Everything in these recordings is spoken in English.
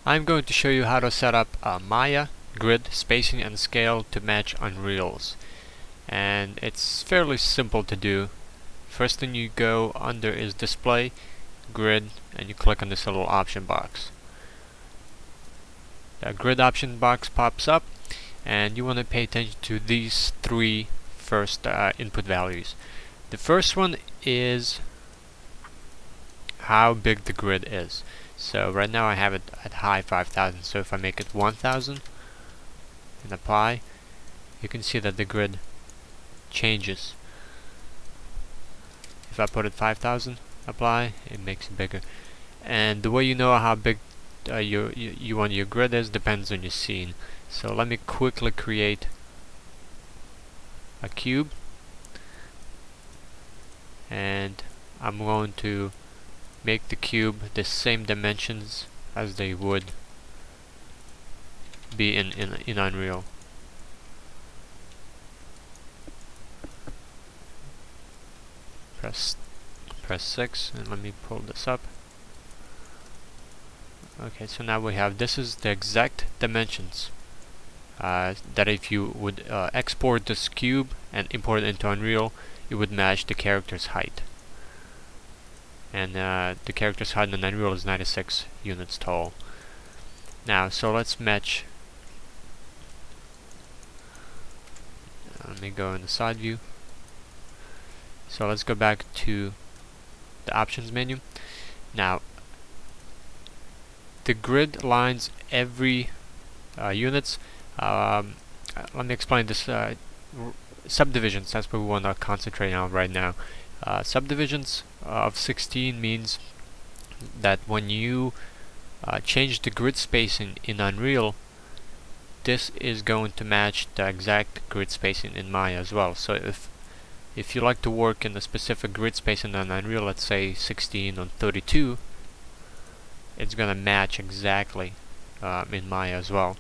I'm going to show you how to set up Maya, grid, spacing and scale to match Unreal's. And it's fairly simple to do. First thing you go under is display, grid, and you click on this little option box. The grid option box pops up and you want to pay attention to these three first input values. The first one is how big the grid is. So right now I have it at high 5000, so if I make it 1000 and apply, you can see that the grid changes. If I put it 5000, apply, it makes it bigger. And the way you know how big you want your grid is depends on your scene. So let me quickly create a cube, and I'm going to make the cube the same dimensions as they would be in Unreal. Press 6 and let me pull this up. Okay, so now we have, this is the exact dimensions that if you would export this cube and import it into Unreal, it would match the character's height. And the character's height in Unreal is 96 units tall. Now, so let's match. Let me go in the side view. So let's go back to the options menu. Now, the grid lines every units. Let me explain this. Subdivisions, that's what we want to concentrate on right now. Subdivisions of 16 means that when you change the grid spacing in Unreal, this is going to match the exact grid spacing in Maya as well. So if you like to work in a specific grid spacing on Unreal, let's say 16 on 32, it's gonna match exactly in Maya as well.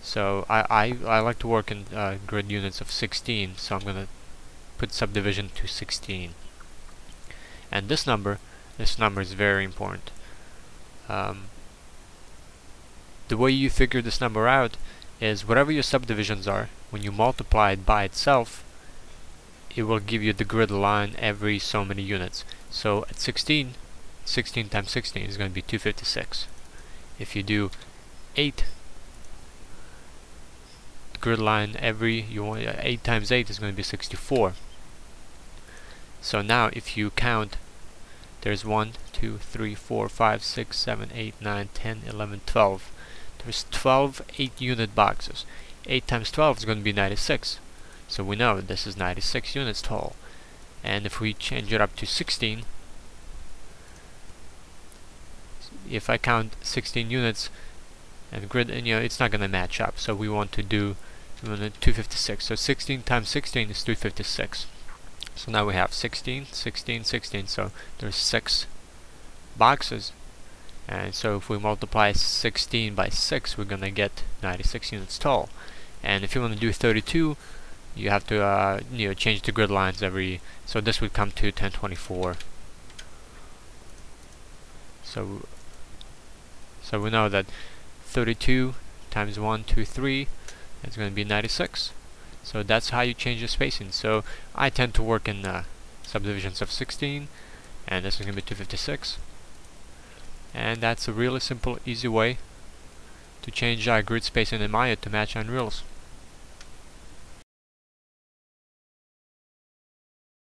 So I like to work in grid units of 16, so I'm gonna put subdivision to 16. And this number is very important. The way you figure this number out is whatever your subdivisions are, when you multiply it by itself, it will give you the grid line every so many units. So at 16 times 16 is going to be 256. If you do 8, the grid line every 8 times 8 is going to be 64. So now if you count, there's 1, 2, 3, 4, 5, 6, 7, 8, 9, 10, 11, 12. There's 12 8-unit boxes. 8 times 12 is going to be 96. So we know this is 96 units tall. And if we change it up to 16, if I count 16 units and grid, and it's not going to match up. So we want to do 256. So 16 times 16 is 256. So now we have 16, 16, 16. So there's 6 boxes. And so if we multiply 16 by 6, we're going to get 96 units tall. And if you want to do 32, you have to change the grid lines every. So this would come to 1024. So we know that 32 times 1, 2, 3 is going to be 96. So that's how you change the spacing. So I tend to work in subdivisions of 16, and this is going to be 256. And that's a really simple, easy way to change grid spacing in Maya to match Unreal's.